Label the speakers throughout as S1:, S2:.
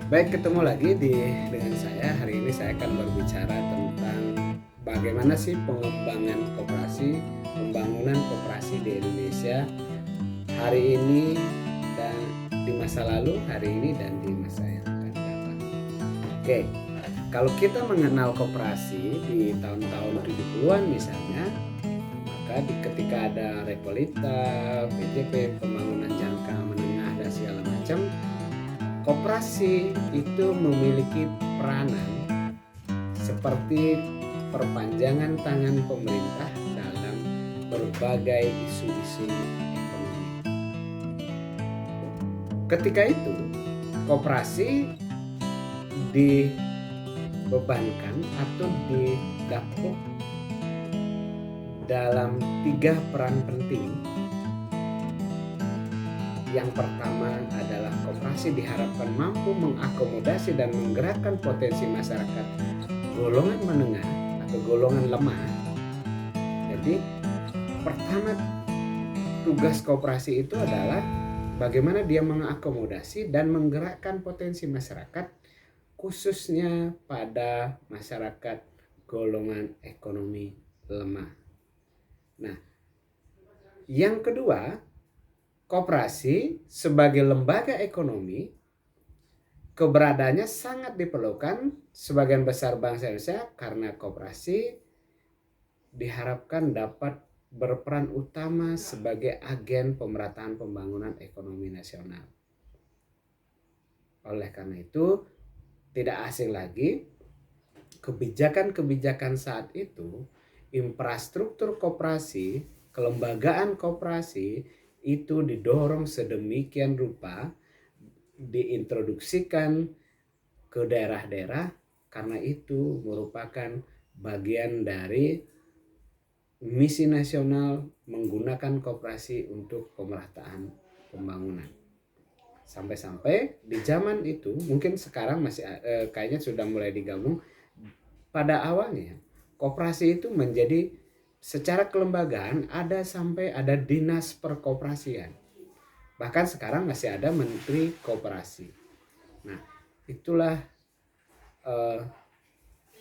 S1: Baik, ketemu lagi dengan saya. Hari ini saya akan berbicara tentang bagaimana sih pengembangan koperasi, pembangunan koperasi di Indonesia hari ini dan di masa lalu, hari ini dan di masa yang akan datang. Oke, kalau kita mengenal koperasi di tahun-tahun 70-an misalnya, maka ketika ada Repolita, PJP, pembangunan jangka menengah dan segala macam, koperasi itu memiliki peranan seperti perpanjangan tangan pemerintah dalam berbagai isu-isu ekonomi. Ketika itu, koperasi dibebankan atau didapuk dalam 3 peran penting. Yang pertama adalah koperasi diharapkan mampu mengakomodasi dan menggerakkan potensi masyarakat golongan menengah atau golongan lemah. Jadi pertama tugas koperasi itu adalah bagaimana dia mengakomodasi dan menggerakkan potensi masyarakat, khususnya pada masyarakat golongan ekonomi lemah. Nah, yang kedua, koperasi sebagai lembaga ekonomi keberadaannya sangat diperlukan sebagian besar bangsa Indonesia karena koperasi diharapkan dapat berperan utama sebagai agen pemerataan pembangunan ekonomi nasional. Oleh karena itu, tidak asing lagi kebijakan-kebijakan saat itu, infrastruktur koperasi, kelembagaan koperasi itu didorong sedemikian rupa, diintroduksikan ke daerah-daerah karena itu merupakan bagian dari misi nasional menggunakan koperasi untuk pemerataan pembangunan. Sampai-sampai di zaman itu, mungkin sekarang masih kayaknya sudah mulai digabung. Pada awalnya koperasi itu menjadi secara kelembagaan sampai ada dinas perkoperasian. Bahkan sekarang masih ada menteri koperasi. Nah, itulah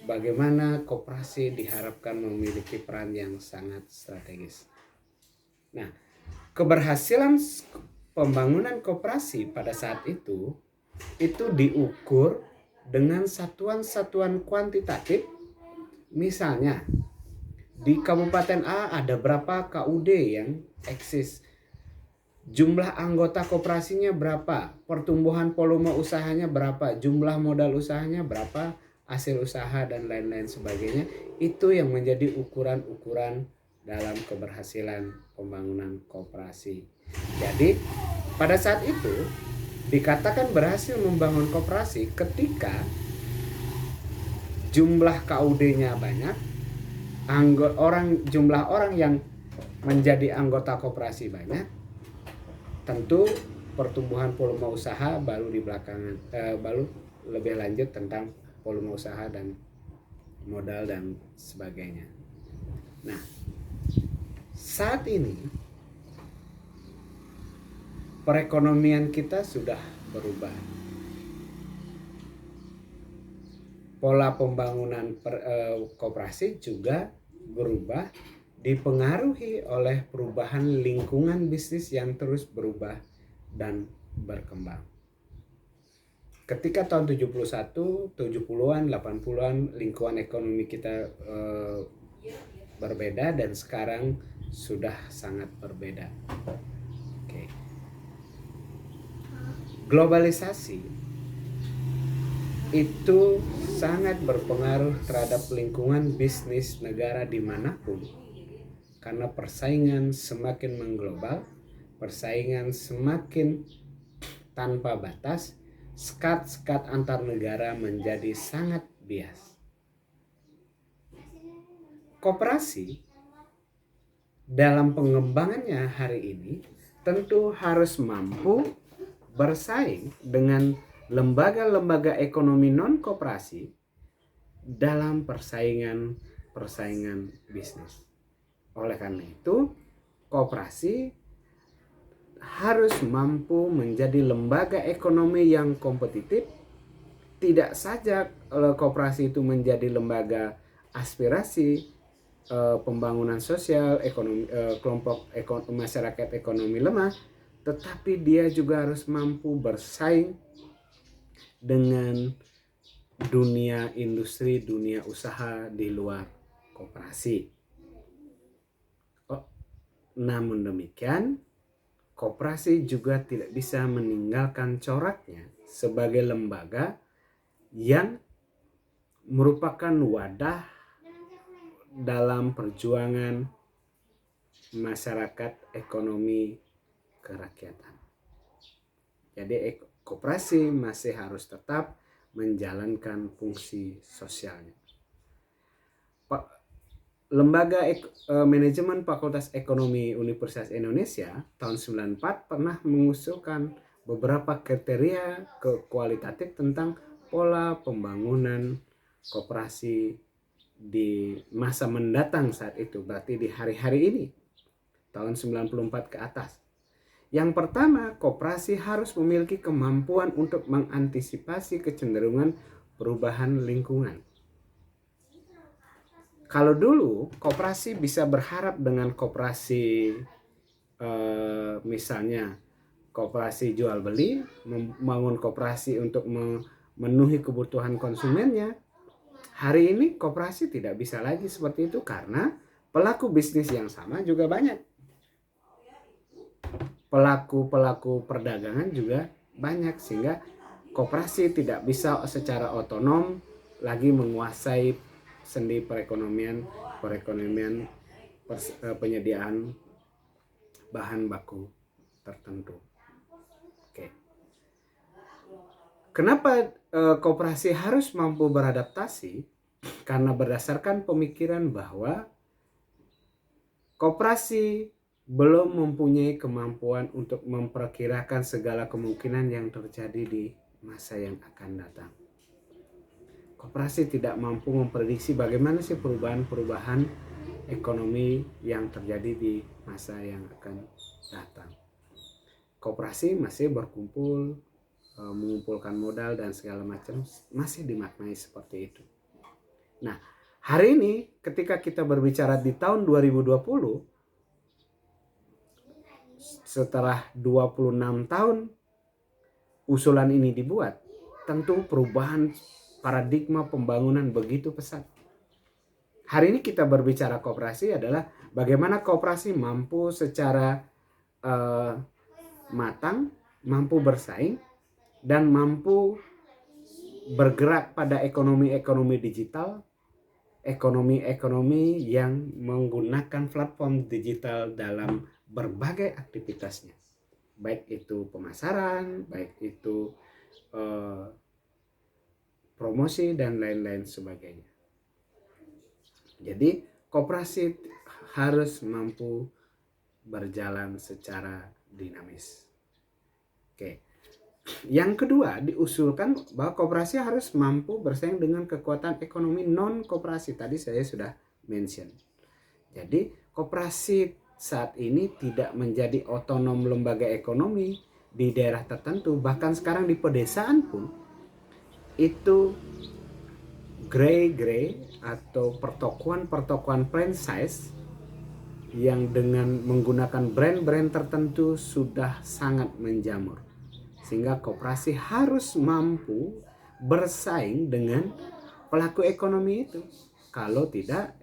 S1: bagaimana koperasi diharapkan memiliki peran yang sangat strategis. Nah, keberhasilan pembangunan koperasi pada saat itu diukur dengan satuan-satuan kuantitatif. Misalnya di Kabupaten A ada berapa KUD yang eksis, jumlah anggota koperasinya berapa, pertumbuhan volume usahanya berapa, jumlah modal usahanya berapa, hasil usaha dan lain-lain sebagainya. Itu yang menjadi ukuran-ukuran dalam keberhasilan pembangunan koperasi. Jadi pada saat itu dikatakan berhasil membangun koperasi ketika jumlah KUD-nya banyak, jumlah orang yang menjadi anggota koperasi banyak, tentu pertumbuhan volume usaha baru di belakangan, baru lebih lanjut tentang volume usaha dan modal dan sebagainya. Nah, saat ini perekonomian kita sudah berubah. Pola pembangunan koperasi juga berubah, dipengaruhi oleh perubahan lingkungan bisnis yang terus berubah dan berkembang. Ketika tahun 71, 70-an, 80-an lingkungan ekonomi kita berbeda dan sekarang sudah sangat berbeda. Oke. Globalisasi itu sangat berpengaruh terhadap lingkungan bisnis negara dimanapun karena persaingan semakin mengglobal, persaingan semakin tanpa batas, sekat-sekat antar negara menjadi sangat bias. Koperasi dalam pengembangannya hari ini tentu harus mampu bersaing dengan lembaga-lembaga ekonomi non-koperasi dalam persaingan bisnis. Oleh karena itu, koperasi harus mampu menjadi lembaga ekonomi yang kompetitif tidak saja koperasi itu menjadi lembaga aspirasi pembangunan sosial ekonomi kelompok masyarakat ekonomi lemah, tetapi dia juga harus mampu bersaing dengan dunia industri, dunia usaha di luar koperasi. Namun demikian, koperasi juga tidak bisa meninggalkan coraknya sebagai lembaga yang merupakan wadah dalam perjuangan masyarakat ekonomi kerakyatan. Jadi koperasi masih harus tetap menjalankan fungsi sosialnya. Lembaga Manajemen Fakultas Ekonomi Universitas Indonesia tahun 94 pernah mengusulkan beberapa kriteria kualitatif tentang pola pembangunan koperasi di masa mendatang saat itu, berarti di hari-hari ini, tahun 94 ke atas. Yang pertama, koperasi harus memiliki kemampuan untuk mengantisipasi kecenderungan perubahan lingkungan. Kalau dulu koperasi bisa berharap dengan koperasi misalnya koperasi jual beli, membangun koperasi untuk memenuhi kebutuhan konsumennya. Hari ini koperasi tidak bisa lagi seperti itu karena pelaku bisnis yang sama juga banyak. Pelaku perdagangan juga banyak, sehingga koperasi tidak bisa secara otonom lagi menguasai sendi perekonomian penyediaan bahan baku tertentu. Oke. Kenapa koperasi harus mampu beradaptasi? Karena berdasarkan pemikiran bahwa koperasi belum mempunyai kemampuan untuk memperkirakan segala kemungkinan yang terjadi di masa yang akan datang. Koperasi tidak mampu memprediksi bagaimana sih perubahan ekonomi yang terjadi di masa yang akan datang. Koperasi masih berkumpul, mengumpulkan modal dan segala macam, masih dimaknai seperti itu. Nah, hari ini ketika kita berbicara di tahun 2020, setelah 26 tahun usulan ini dibuat, tentu perubahan paradigma pembangunan begitu pesat. Hari ini kita berbicara koperasi adalah bagaimana koperasi mampu secara matang, mampu bersaing, dan mampu bergerak pada ekonomi digital, ekonomi yang menggunakan platform digital dalam berbagai aktivitasnya. Baik itu pemasaran, baik itu promosi dan lain-lain sebagainya. Jadi koperasi harus mampu berjalan secara dinamis. Oke. Yang kedua, diusulkan bahwa koperasi harus mampu bersaing dengan kekuatan ekonomi non koperasi. Tadi saya sudah mention. Jadi koperasi saat ini tidak menjadi otonom lembaga ekonomi di daerah tertentu, bahkan sekarang di pedesaan pun itu grey atau pertokoan franchise yang dengan menggunakan brand-brand tertentu sudah sangat menjamur, sehingga koperasi harus mampu bersaing dengan pelaku ekonomi itu. Kalau tidak,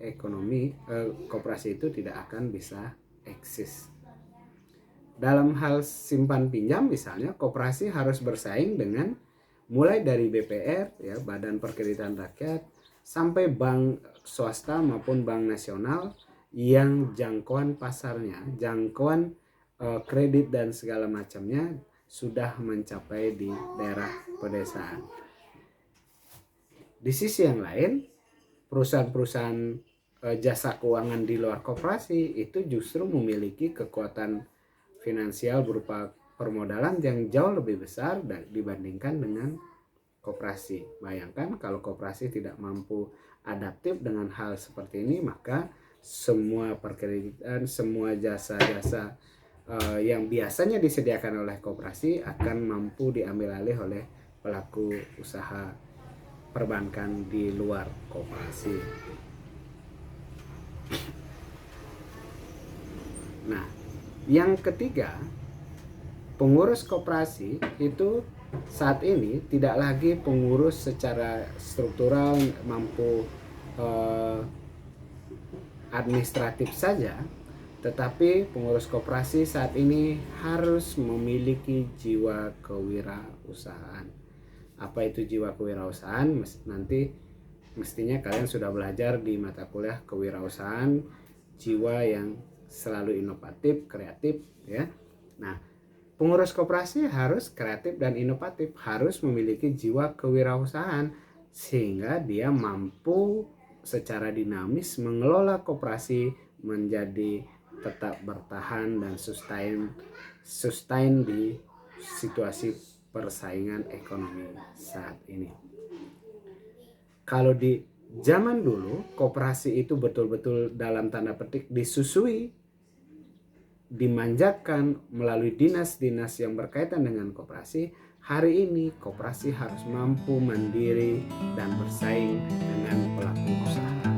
S1: koperasi itu tidak akan bisa eksis. Dalam hal simpan pinjam misalnya, koperasi harus bersaing dengan mulai dari BPR, ya, Badan Perkreditan Rakyat, sampai bank swasta maupun bank nasional yang jangkauan pasarnya, jangkauan kredit dan segala macamnya sudah mencapai di daerah pedesaan. Di sisi yang lain, perusahaan-perusahaan jasa keuangan di luar koperasi itu justru memiliki kekuatan finansial berupa permodalan yang jauh lebih besar dibandingkan dengan koperasi. Bayangkan kalau koperasi tidak mampu adaptif dengan hal seperti ini, maka semua perkreditan, semua jasa-jasa yang biasanya disediakan oleh koperasi akan mampu diambil alih oleh pelaku usaha perbankan di luar koperasi. Nah, yang ketiga, pengurus koperasi itu saat ini tidak lagi pengurus secara struktural mampu administratif saja, tetapi pengurus koperasi saat ini harus memiliki jiwa kewirausahaan. Apa itu jiwa kewirausahaan? Nanti mestinya kalian sudah belajar di mata kuliah kewirausahaan, jiwa yang selalu inovatif, kreatif, ya. Nah, pengurus koperasi harus kreatif dan inovatif, harus memiliki jiwa kewirausahaan sehingga dia mampu secara dinamis mengelola koperasi menjadi tetap bertahan dan sustain di situasi persaingan ekonomi saat ini. Kalau di zaman dulu koperasi itu betul-betul dalam tanda petik disusui, dimanjakan melalui dinas-dinas yang berkaitan dengan koperasi. Hari ini koperasi harus mampu mandiri dan bersaing dengan pelaku usaha.